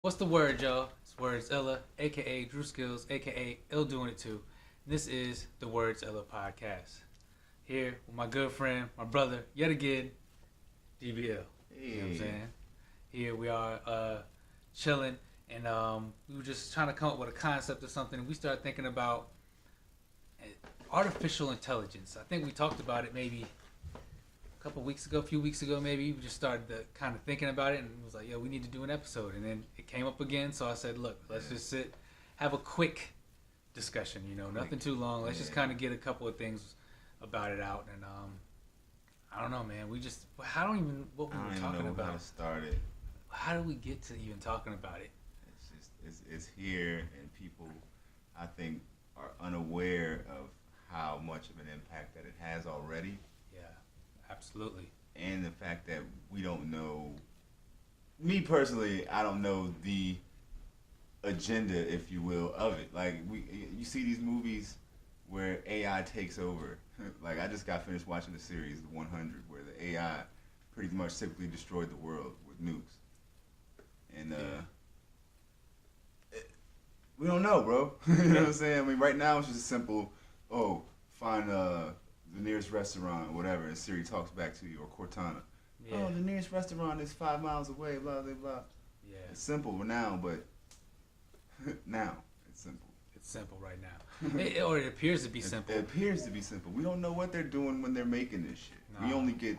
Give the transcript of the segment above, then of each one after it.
What's the word, y'all? It's Werds Illah, aka Drew Skills, aka Ill Doing It Too. And this is the Werds Illah podcast. Here with my good friend, my brother, yet again, D.B.ILL. Hey. You know what I'm saying? Here we are chilling, and we were just trying to come up with a concept or something. And we started thinking about artificial intelligence. I think we talked about it maybe a few weeks ago maybe. We just started kind of thinking about it and was like, we need to do an episode. And then it came up again, so I said, look, let's just sit, have a quick discussion, nothing too long. Let's just kind of get a couple of things about it out. And I don't know, man. I don't even what we were talking about. How to start it. How do we get to even talking about it? It's here, and people, I think, are unaware of how much of an impact that it has already. Absolutely. And the fact that we don't know, me personally, I don't know the agenda, if you will, of it. Like, you see these movies where AI takes over. Like, I just got finished watching the series, The 100, where the AI pretty much simply destroyed the world with nukes. And, we don't know, bro. You know what I'm saying? I mean, right now it's just simple, find the nearest restaurant or whatever, and Siri talks back to you, or Cortana. Yeah. Oh, the nearest restaurant is 5 miles away, blah, blah, blah. Yeah. It's simple now, but now it's simple. It's simple right now. Or it appears to be simple. It appears to be simple. We don't know what they're doing when they're making this shit. No. We only get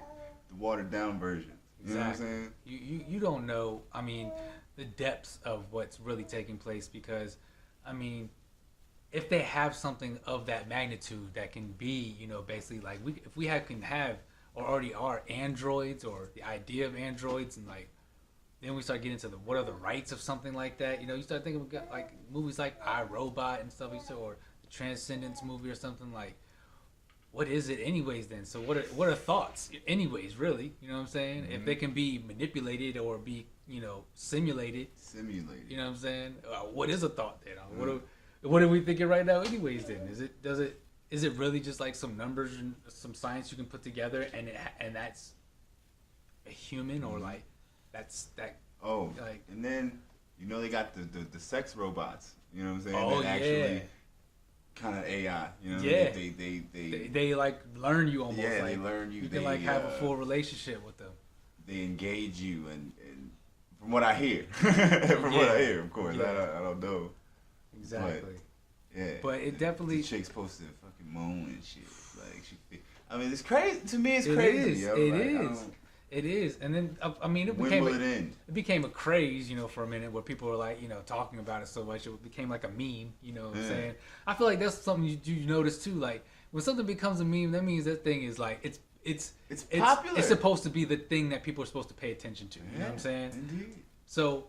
the watered down version. You know what I'm saying? You don't know, the depths of what's really taking place, because, if they have something of that magnitude that can be, basically like if we can have or already are androids, or the idea of androids, and like then we start getting into what are the rights of something like that. You start thinking of like movies like I, Robot and stuff, or the Transcendence movie or something. Like, what is it anyways then? So what are thoughts anyways, really? You know what I'm saying? Mm-hmm. If they can be manipulated or be, simulated. You know what I'm saying? What is a thought then? Mm-hmm. What are we thinking right now anyways then? Is it really just like some numbers and some science you can put together, and that's a human, or like that's that? Oh, like, and then they got the sex robots. You know what I'm saying? Oh, that actually kind of AI. They like learn you almost. Yeah, like, they learn you. You can like have a full relationship with them. They engage you, and from what I hear, what I hear, of course, I don't know. Exactly. But it definitely. The chick's supposed to fucking moan and shit. Like it's crazy to me. It's crazy. It is. And then it became a craze, for a minute, where people were like, talking about it so much, it became like a meme. You know what I'm saying? I feel like that's something you notice too. Like when something becomes a meme, that means that thing is like it's popular. It's supposed to be the thing that people are supposed to pay attention to. You know what I'm saying? Indeed. So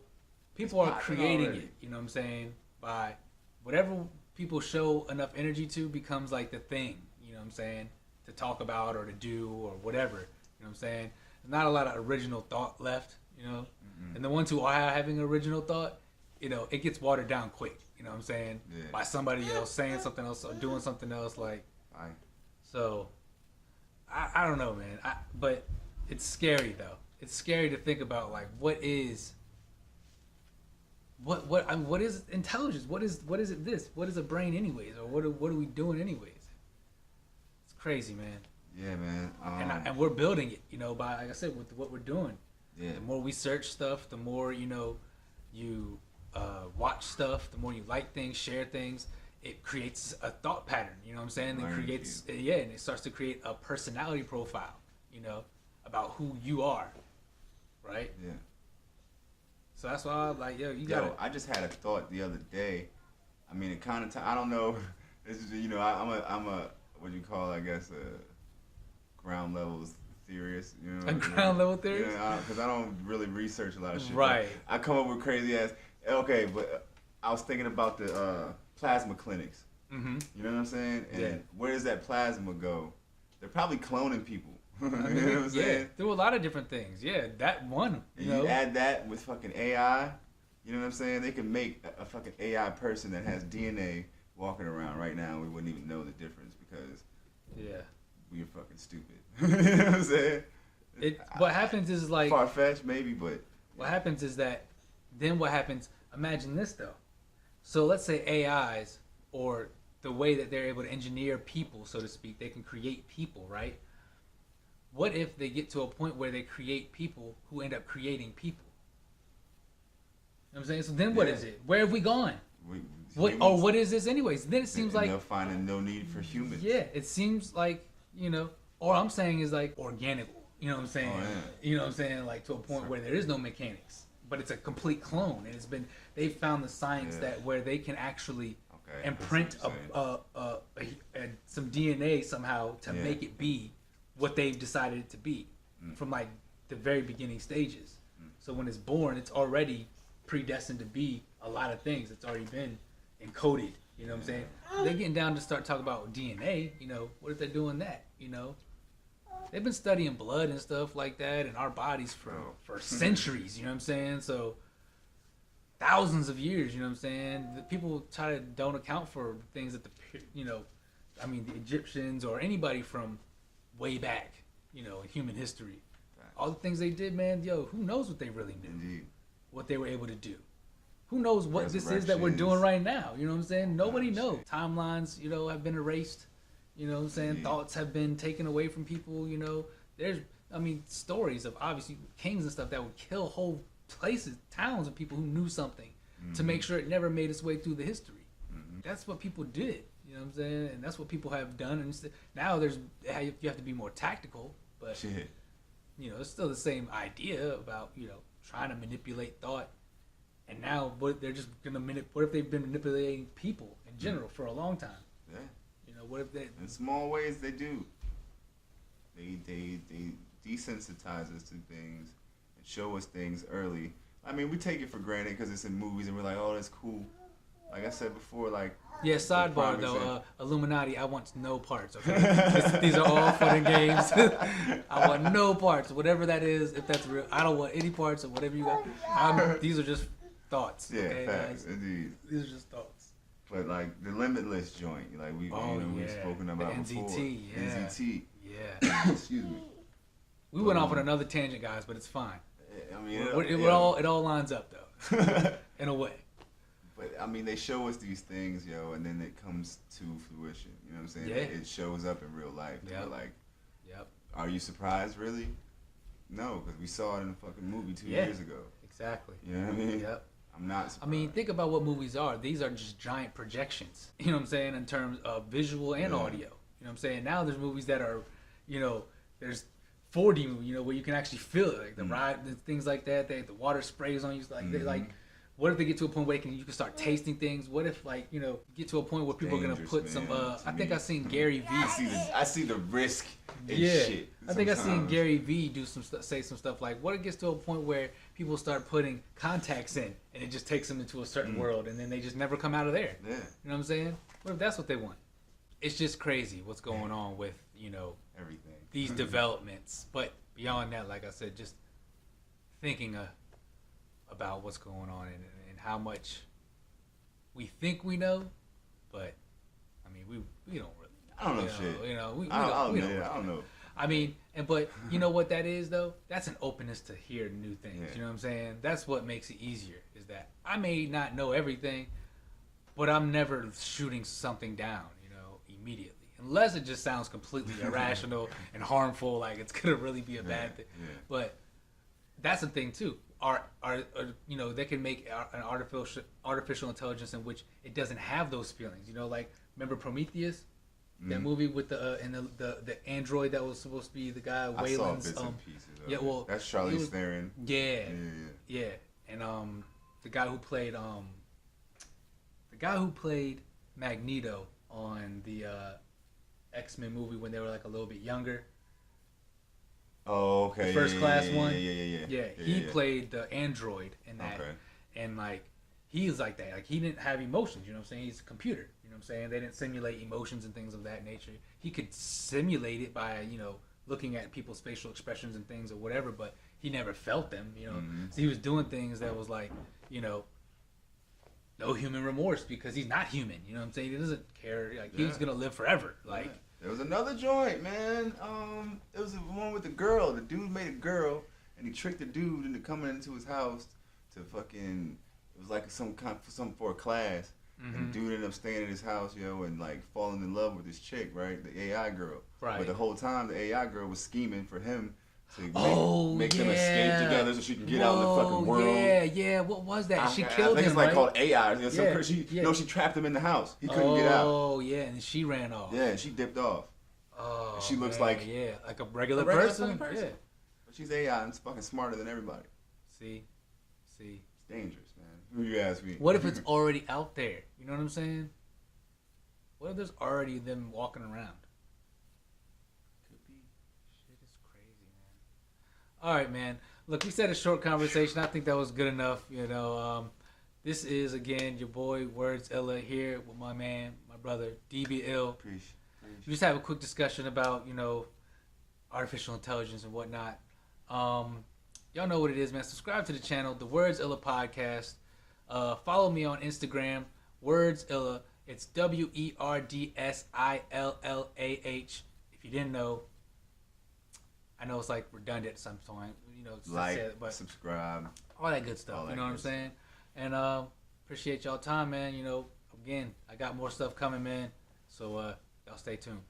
people are creating it. You know what I'm saying? By whatever people show enough energy to becomes like the thing, you know what I'm saying, to talk about or to do or whatever, you know what I'm saying. There's not a lot of original thought left, Mm-hmm. And the ones who are having original thought, it gets watered down quick, you know what I'm saying, by somebody else saying something else or doing something else, like. So I don't know, man, but it's scary though. It's scary to think about, like, what is intelligence? What is it? What is a brain anyways? Or what are we doing anyways? It's crazy, man. Yeah, man. And we're building it, by, like I said, with what we're doing. Yeah. The more we search stuff, the more you watch stuff, the more you like things, share things. It creates a thought pattern. You know what I'm saying? And it starts to create a personality profile. About who you are, right? Yeah. So that's why I'm like, you got. I just had a thought the other day. It kind of. I don't know. This is, I'm a what you call, I guess, a ground level theorist. A ground level theorist. Because I don't really research a lot of shit. Right. I come up with crazy ass. Okay, but I was thinking about the plasma clinics. Mm-hmm. You know what I'm saying? And where does that plasma go? They're probably cloning people. You know what I'm saying? Through a lot of different things. Yeah, that one. You add that with fucking AI, you know what I'm saying? They can make a fucking AI person that has DNA walking around right now. We wouldn't even know the difference because we're fucking stupid. You know what I'm saying? What happens is like far-fetched maybe, but what happens is that Then what happens? Imagine this though. So let's say AIs, or the way that they're able to engineer people, so to speak, they can create people, right? What if they get to a point where they create people who end up creating people? You know what I'm saying? So then what is it? Where have we gone? What is this anyways? Then it seems like they'll find no need for humans. Yeah, it seems like, all I'm saying is like organic, you know what I'm saying? Oh, yeah. You know what I'm saying? Like to a point where there is no mechanics, but it's a complete clone, and they've found the science that where they can actually imprint some DNA somehow to make it be what they've decided it to be from like the very beginning stages. So when it's born, it's already predestined to be a lot of things. It's already been encoded. You know what I'm saying? They're getting down to start talking about DNA. What if they're doing that? They've been studying blood and stuff like that in our bodies for centuries. You know what I'm saying? So thousands of years. You know what I'm saying? The people don't account for things that the Egyptians or anybody from way back, in human history. All the things they did, man, who knows what they really knew? Indeed. What they were able to do. Who knows what this is that we're doing right now? You know what I'm saying? Nobody knows. Timelines, have been erased. You know what I'm saying? Indeed. Thoughts have been taken away from people, There's, stories of obviously kings and stuff that would kill whole places, towns of people who knew something to make sure it never made its way through the history. That's what people did. You know what I'm saying? And that's what people have done. And now you have to be more tactical, but Shit. It's still the same idea about, trying to manipulate thought. And now what they're just gonna what if they've been manipulating people in general for a long time? Yeah. What if they in small ways they do. They desensitize us to things and show us things early. We take it for granted because it's in movies and we're like, oh, that's cool. Like I said before, like sidebar though, Illuminati, I want no parts. Okay, these are all fun and games. I want no parts, whatever that is. If that's real, I don't want any parts of whatever you got. These are just thoughts. Yeah, okay, facts, guys? indeed. These are just thoughts. But like the Limitless joint, like we've spoken about the NZT, before. yeah. NZT. Yeah. Excuse me. We went off on another tangent, guys, but it's fine. It all lines up though, in a way. But they show us these things, and then it comes to fruition. You know what I'm saying? Yeah. It shows up in real life. Yep. We're like, yep. Are you surprised, really? No, because we saw it in a fucking movie 2 years ago. Exactly. You know what I mean? Yep. I'm not surprised. Think about what movies are. These are just giant projections. You know what I'm saying? In terms of visual and audio. You know what I'm saying? Now there's movies that are, there's 4D, where you can actually feel it, like the ride, things like that. The water sprays on you, what if they get to a point where you can start tasting things? What if get to a point where people are gonna put some? I think I've seen Gary Vee. I see the risk in shit. I think I've seen Gary Vee do say some stuff like, what if it gets to a point where people start putting contacts in and it just takes them into a certain world and then they just never come out of there. Yeah. You know what I'm saying? What if that's what they want? It's just crazy what's going on with everything, these developments. But beyond that, like I said, just thinking about what's going on and how much we think we know, but we don't really. I don't know shit. We I don't know. But you know what that is though? That's an openness to hear new things. Yeah. You know what I'm saying? That's what makes it easier. Is that I may not know everything, but I'm never shooting something down, immediately. Unless it just sounds completely irrational and harmful, like it's gonna really be a bad thing. Yeah. But that's the thing too. They can make an artificial intelligence in which it doesn't have those feelings. Like remember Prometheus, that movie with the android that was supposed to be the guy Wayland's. I saw bits and pieces. That's Charlize Theron. Yeah. And the guy who played Magneto on the X-Men movie when they were like a little bit younger. Oh, okay. The first class one. Yeah. He played the android in that, and he's like that. Like he didn't have emotions. You know what I'm saying? He's a computer. You know what I'm saying? They didn't simulate emotions and things of that nature. He could simulate it by looking at people's facial expressions and things or whatever, but he never felt them. So he was doing things that was like no human remorse because he's not human. You know what I'm saying? He doesn't care. Like he was gonna live forever. Like. There was another joint, man. It was the one with the girl. The dude made a girl, and he tricked the dude into coming into his house to fucking. It was like some for a class. And dude ended up staying at his house, yo, and like falling in love with this chick, right? The AI girl. Right. But the whole time, the AI girl was scheming for him to make yeah. them escape together so she can get out in the fucking world. Yeah. What was that? She killed him, I think it's like called AI. Yeah. She trapped him in the house. He couldn't get out. Oh, yeah, and she ran off. Yeah, and she dipped off. Oh, and she looks man, like like a regular person. Yeah. But she's AI and it's fucking smarter than everybody. See. It's dangerous, man. Who you ask me? What if it's already out there? You know what I'm saying? What if there's already them walking around? Could be. Shit is crazy, man. All right, man. Look, we said a short conversation. I think that was good enough. You know, this is again your boy Werds Illah here with my man, my brother D.B.ILL. We just have a quick discussion about artificial intelligence and whatnot. Y'all know what it is, man. Subscribe to the channel, the Werds Illah podcast. Follow me on Instagram, Werds Illah. It's WERDSILLAH. If you didn't know, I know it's like redundant at some point. But subscribe, all that good stuff. You know what I'm saying? And appreciate y'all time, man. Again, I got more stuff coming, man. So y'all stay tuned.